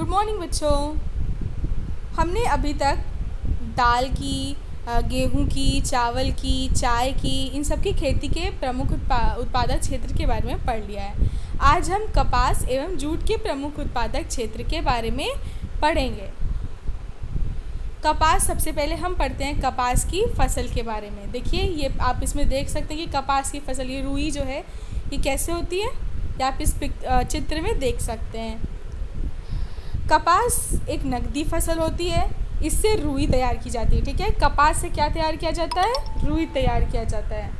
Good morning बच्चों। हमने अभी तक दाल की, गेहूं की, चावल की, चाय की, इन सब की खेती के प्रमुख उत्पादक क्षेत्र के बारे में पढ़ लिया है। आज हम कपास एवं जूट के प्रमुख उत्पादक क्षेत्र के बारे में पढ़ेंगे। कपास, सबसे पहले हम पढ़ते हैं कपास की फसल के बारे में। देखिए, ये आप इसमें देख सकते हैं कि कपास की फसल, ये रुई जो है ये कैसे होती है, ये आप इस चित्र में देख सकते हैं। कपास एक नकदी फसल होती है, इससे रुई तैयार की जाती है। ठीक है, कपास से क्या तैयार किया जाता है? रुई तैयार किया जाता है।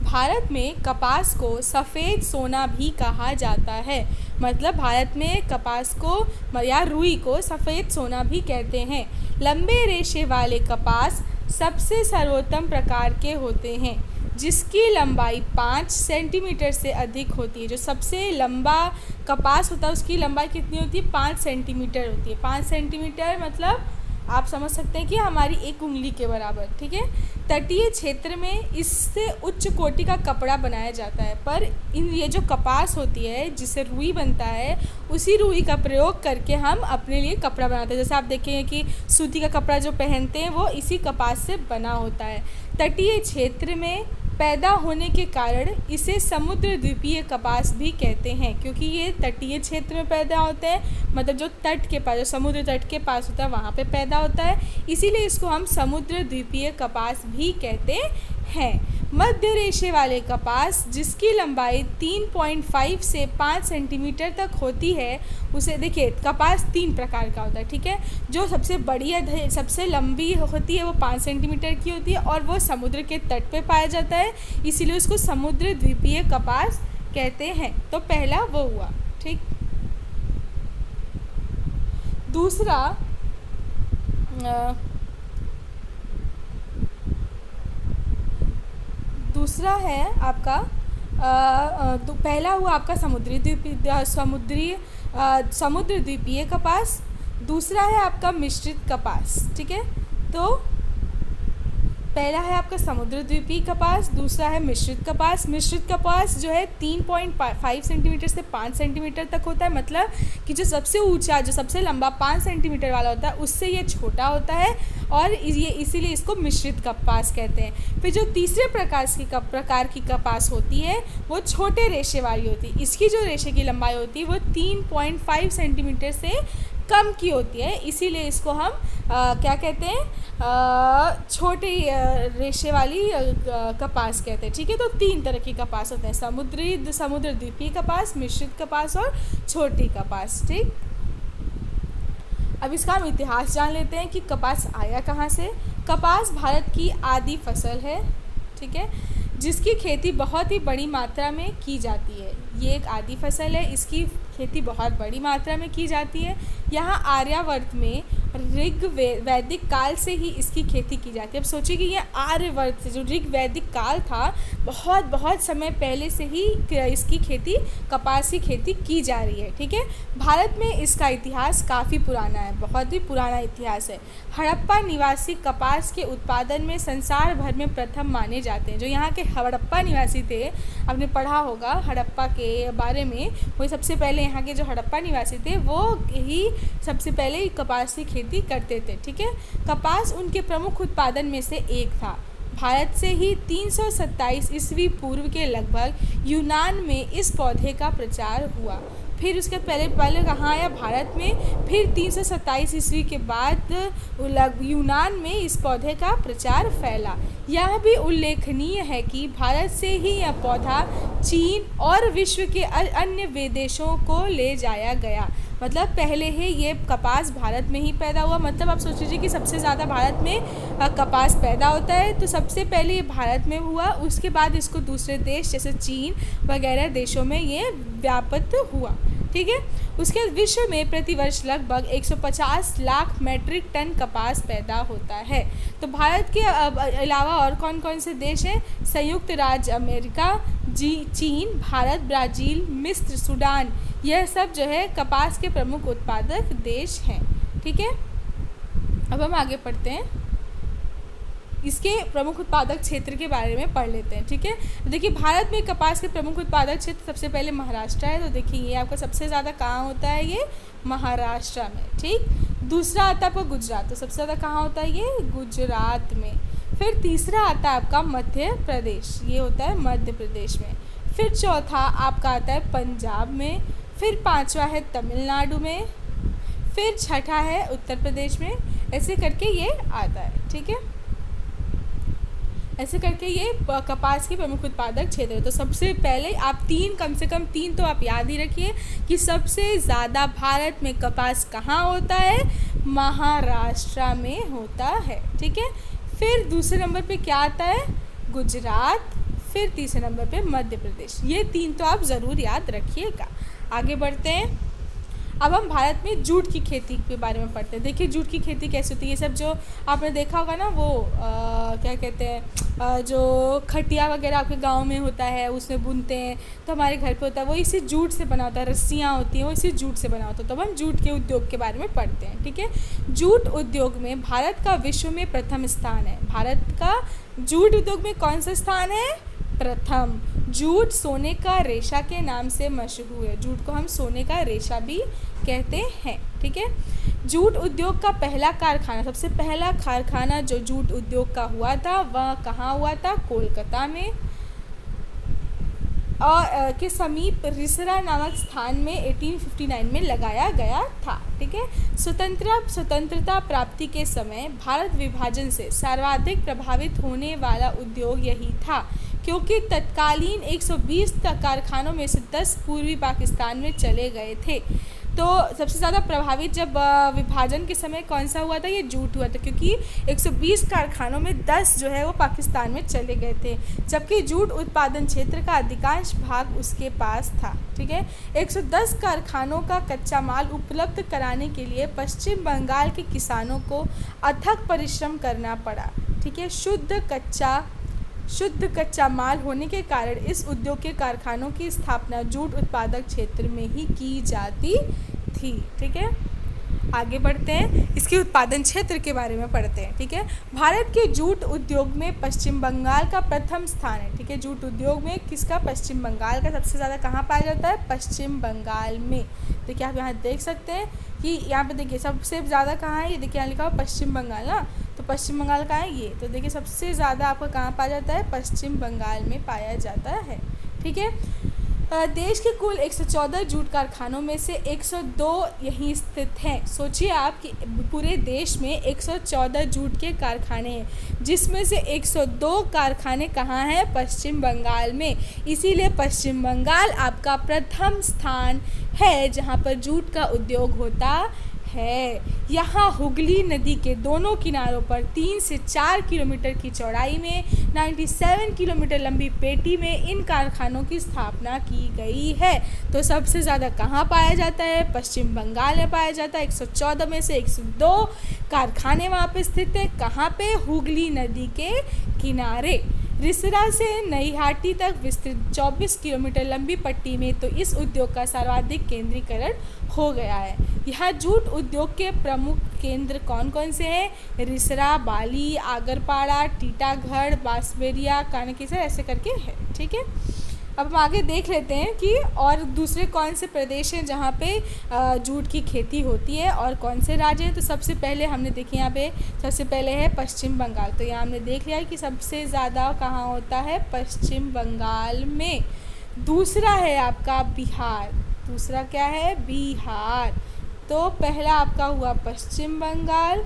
भारत में कपास को सफ़ेद सोना भी कहा जाता है। मतलब भारत में कपास को या रुई को सफ़ेद सोना भी कहते हैं। लंबे रेशे वाले कपास सबसे सर्वोत्तम प्रकार के होते हैं, जिसकी लंबाई 5 सेंटीमीटर से अधिक होती है। जो सबसे लंबा कपास होता है उसकी लंबाई कितनी होती है? 5 सेंटीमीटर होती है। 5 सेंटीमीटर मतलब आप समझ सकते हैं कि हमारी एक उंगली के बराबर। ठीक है, तटीय क्षेत्र में इससे उच्च कोटि का कपड़ा बनाया जाता है। पर ये जो कपास होती है जिससे रुई बनता है, उसी रुई का प्रयोग करके हम अपने लिए कपड़ा बनाते हैं। जैसे आप देखेंगे कि सूती का कपड़ा जो पहनते हैं वो इसी कपास से बना होता है। तटीय क्षेत्र में पैदा होने के कारण इसे समुद्र द्वीपीय कपास भी कहते हैं, क्योंकि ये तटीय क्षेत्र में पैदा होते हैं। मतलब जो तट के पास, जो समुद्र तट के पास होता है वहाँ पे पैदा होता है, इसीलिए इसको हम समुद्र द्वीपीय कपास भी कहते हैं। मध्य रेशे वाले कपास, जिसकी लंबाई 3.5 से 5 सेंटीमीटर तक होती है, उसे देखिए, कपास 3 प्रकार का होता है। ठीक है, जो सबसे बड़ी है, सबसे लंबी होती है, वो 5 सेंटीमीटर की होती है और वो समुद्र के तट पे पाया जाता है, इसीलिए उसको समुद्र द्वीपीय कपास कहते हैं। तो पहला वो हुआ। ठीक, दूसरा है आपका पहला हुआ आपका समुद्र द्वीपीय कपास। दूसरा है आपका मिश्रित कपास। ठीक है, तो पहला है आपका समुद्र द्वीपीय कपास, दूसरा है मिश्रित कपास। मिश्रित कपास जो है 3.5 सेंटीमीटर से 5 सेंटीमीटर तक होता है। मतलब कि जो सबसे ऊंचा, जो सबसे लंबा 5 सेंटीमीटर वाला होता है, उससे ये छोटा होता है और ये इसीलिए इसको मिश्रित कपास कहते हैं। फिर जो तीसरे प्रकार की कपास होती है वो छोटे रेशे वाली होती है। इसकी जो रेशे की लंबाई होती है वो 3.5 सेंटीमीटर से कम की होती है, इसीलिए इसको हम क्या कहते हैं? छोटी रेशे वाली कपास कहते हैं। ठीक है, तो 3 तरह की कपास होते हैं: समुद्र द्वीपीय कपास, मिश्रित कपास और छोटी कपास। ठीक, अब इसका हम इतिहास जान लेते हैं कि कपास आया कहाँ से। कपास भारत की आदि फसल है। ठीक है, जिसकी खेती बहुत ही बड़ी मात्रा में की जाती है। ये एक आदि फसल है, इसकी खेती बहुत बड़ी मात्रा में की जाती है। यहाँ आर्यावर्त में ऋग वैदिक काल से ही इसकी खेती की जाती है। अब सोचिए कि ये आर्यावर्त से, जो ऋग वैदिक काल था, बहुत बहुत समय पहले से ही इसकी खेती, कपास की खेती की जा रही है। ठीक है, भारत में इसका इतिहास काफ़ी पुराना है, बहुत ही पुराना इतिहास है। हड़प्पा निवासी कपास के उत्पादन में संसार भर में प्रथम माने जाते हैं। जो यहाँ के हड़प्पा निवासी थे, आपने पढ़ा होगा हड़प्पा के बारे में, वही सबसे पहले यहाँ के जो हड़प्पा निवासी थे वो ही सबसे पहले कपास की खेती करते थे। ठीक है, कपास उनके प्रमुख उत्पादन में से एक था। भारत से ही 327 ईस्वी पूर्व के लगभग यूनान में इस पौधे का प्रचार हुआ। फिर उसके पहले कहाँ आया? भारत में। फिर 327 ईस्वी के बाद यूनान में इस पौधे का प्रचार फैला। यह भी उल्लेखनीय है कि भारत से ही यह पौधा चीन और विश्व के अन्य देशों को ले जाया गया। मतलब पहले ही ये कपास भारत में ही पैदा हुआ। मतलब आप सोच लीजिए कि सबसे ज़्यादा भारत में कपास पैदा होता है, तो सबसे पहले ये भारत में हुआ, उसके बाद इसको दूसरे देश जैसे चीन वगैरह देशों में ये व्याप्त हुआ। ठीक है, उसके विश्व में प्रतिवर्ष लगभग 150 लाख मैट्रिक टन कपास पैदा होता है। तो भारत के अलावा और कौन कौन से देश हैं? संयुक्त राज्य अमेरिका, चीन, भारत, ब्राज़ील, मिस्र, सूडान, यह सब जो है कपास के प्रमुख उत्पादक देश हैं। ठीक है, अब हम आगे पढ़ते हैं। इसके प्रमुख उत्पादक क्षेत्र के बारे में पढ़ लेते हैं। ठीक है, तो देखिए भारत में कपास के प्रमुख उत्पादक क्षेत्र सबसे पहले महाराष्ट्र है। तो देखिए ये आपका सबसे ज़्यादा कहाँ होता है, ये महाराष्ट्र में। ठीक, दूसरा आता है आपका गुजरात, तो सबसे ज़्यादा कहाँ होता है, ये गुजरात में। फिर तीसरा आता है आपका मध्य प्रदेश, ये होता है मध्य प्रदेश में। फिर चौथा आपका आता है पंजाब में। फिर पांचवा है तमिलनाडु में। फिर छठा है उत्तर प्रदेश में। ऐसे करके ये आता है। ठीक है, ऐसे करके ये कपास के प्रमुख उत्पादक क्षेत्र है। तो सबसे पहले आप कम से कम तीन तो आप याद ही रखिए कि सबसे ज़्यादा भारत में कपास कहाँ होता है, महाराष्ट्र में होता है। ठीक है, फिर दूसरे नंबर पे क्या आता है, गुजरात। फिर तीसरे नंबर पे मध्य प्रदेश। ये तीन तो आप ज़रूर याद रखिएगा। आगे बढ़ते हैं। अब हम भारत में जूट की खेती के बारे में पढ़ते हैं। देखिए जूट की खेती कैसे होती है, ये सब जो आपने देखा होगा ना, वो क्या कहते हैं, जो खटिया वगैरह आपके गांव में होता है उसमें बुनते हैं, तो हमारे घर पे होता है, वो इसी जूट से बना होता है। रस्सियाँ होती हैं वो इसी जूट से बना होता है। तो अब हम जूट के उद्योग के बारे में पढ़ते हैं। ठीक है, जूट उद्योग में भारत का विश्व में प्रथम स्थान है। भारत का जूट उद्योग में कौन सा स्थान है, प्रथम। जूट सोने का रेशा के नाम से मशहूर है। जूट को हम सोने का रेशा भी कहते हैं। ठीक है, जूट उद्योग का पहला कारखाना, सबसे पहला कारखाना जो जूट उद्योग का हुआ था वह कहाँ हुआ था, कोलकाता में और के समीप रिसरा नामक स्थान में 1859 में लगाया गया था। ठीक है, स्वतंत्रता प्राप्ति के समय भारत विभाजन से सर्वाधिक प्रभावित होने वाला उद्योग यही था, क्योंकि तत्कालीन 120 कारखानों में से 10 पूर्वी पाकिस्तान में चले गए थे। तो सबसे ज़्यादा प्रभावित जब विभाजन के समय कौन सा हुआ था, ये जूट हुआ था, क्योंकि 120 कारखानों में 10 जो है वो पाकिस्तान में चले गए थे, जबकि जूट उत्पादन क्षेत्र का अधिकांश भाग उसके पास था। ठीक है, 110 कारखानों का कच्चा माल उपलब्ध कराने के लिए पश्चिम बंगाल के किसानों को अथक परिश्रम करना पड़ा। ठीक है, शुद्ध कच्चा माल होने के कारण इस उद्योग के कारखानों की स्थापना जूट उत्पादक क्षेत्र में ही की जाती थी। ठीक है, आगे बढ़ते हैं, इसके उत्पादन क्षेत्र के बारे में पढ़ते हैं। ठीक है, भारत के जूट उद्योग में पश्चिम बंगाल का प्रथम स्थान है। ठीक है, जूट उद्योग में किसका, पश्चिम बंगाल का सबसे ज़्यादा कहाँ पाया जाता है, पश्चिम बंगाल में। देखिए आप यहाँ देख सकते हैं कि यहाँ पे देखिए सबसे ज़्यादा कहाँ है, ये देखिए यहाँ लिखा हुआ पश्चिम बंगाल ना, तो पश्चिम बंगाल कहाँ है, ये तो देखिए सबसे ज़्यादा आपका कहाँ पाया जाता है, पश्चिम बंगाल में पाया जाता है। ठीक है, देश के कुल 114 जूट कारखानों में से 102 यहीं स्थित हैं। सोचिए आप कि पूरे देश में 114 जूट के कारखाने हैं, जिसमें से 102 कारखाने कहाँ हैं, पश्चिम बंगाल में। इसीलिए पश्चिम बंगाल आपका प्रथम स्थान है जहाँ पर जूट का उद्योग होता है। यहाँ हुगली नदी के दोनों किनारों पर 3 से 4 किलोमीटर की चौड़ाई में 97 किलोमीटर लंबी पेटी में इन कारखानों की स्थापना की गई है। तो सबसे ज़्यादा कहाँ पाया जाता है, पश्चिम बंगाल में पाया जाता है। 114 में से 102 कारखाने वहाँ पे स्थित है। कहाँ पे, हुगली नदी के किनारे। रिसरा से नईहाटी तक विस्तृत 24 किलोमीटर लंबी पट्टी में तो इस उद्योग का सर्वाधिक केंद्रीकरण हो गया है। यहाँ जूट उद्योग के प्रमुख केंद्र कौन कौन से हैं, रिसरा, बाली, आगरपाड़ा, टीटागढ़, बांसबेरिया, कानकेसर, ऐसे करके है। ठीक है, अब हम आगे देख लेते हैं कि और दूसरे कौन से प्रदेश हैं जहाँ पे जूट की खेती होती है और कौन से राज्य हैं। तो सबसे पहले हमने देखे यहाँ पे सबसे पहले है पश्चिम बंगाल। तो यहाँ हमने देख लिया कि सबसे ज़्यादा कहाँ होता है, पश्चिम बंगाल में। दूसरा है आपका बिहार। दूसरा क्या है, बिहार। तो पहला आपका हुआ पश्चिम बंगाल,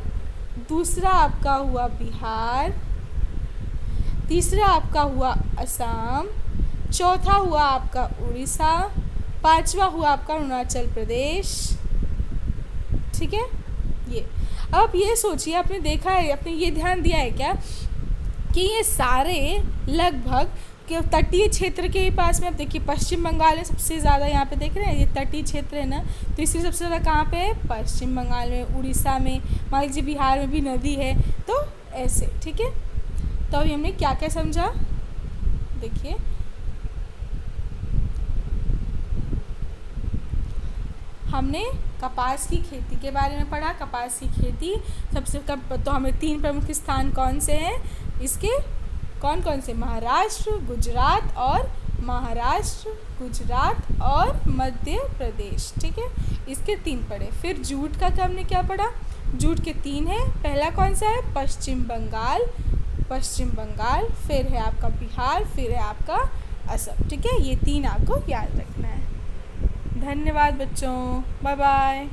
दूसरा आपका हुआ बिहार, तीसरा आपका हुआ असम, चौथा हुआ आपका उड़ीसा, पांचवा हुआ आपका अरुणाचल प्रदेश। ठीक है, ये अब ये सोचिए, आपने देखा है, आपने ये ध्यान दिया है क्या कि ये सारे लगभग के तटीय क्षेत्र के पास में। अब देखिए पश्चिम बंगाल में सबसे ज़्यादा, यहाँ पे देख रहे हैं ये तटीय क्षेत्र है ना, तो इसलिए सबसे ज़्यादा कहाँ पे है, पश्चिम बंगाल में, उड़ीसा में, मान लीजिए बिहार में भी नदी है, तो ऐसे। ठीक है, तो अभी हमने क्या क्या समझा, देखिए हमने कपास की खेती के बारे में पढ़ा। कपास की खेती सबसे कम, तो हमें 3 प्रमुख स्थान कौन से हैं, इसके कौन कौन से? महाराष्ट्र, गुजरात और मध्य प्रदेश। ठीक है, इसके 3 पढ़े। फिर जूट का हमने क्या पढ़ा? जूट के 3 है। पहला कौन सा है? पश्चिम बंगाल, फिर है आपका बिहार, फिर है आपका असम। ठीक है, ये 3 आपको याद रखना है। धन्यवाद बच्चों, बाय बाय।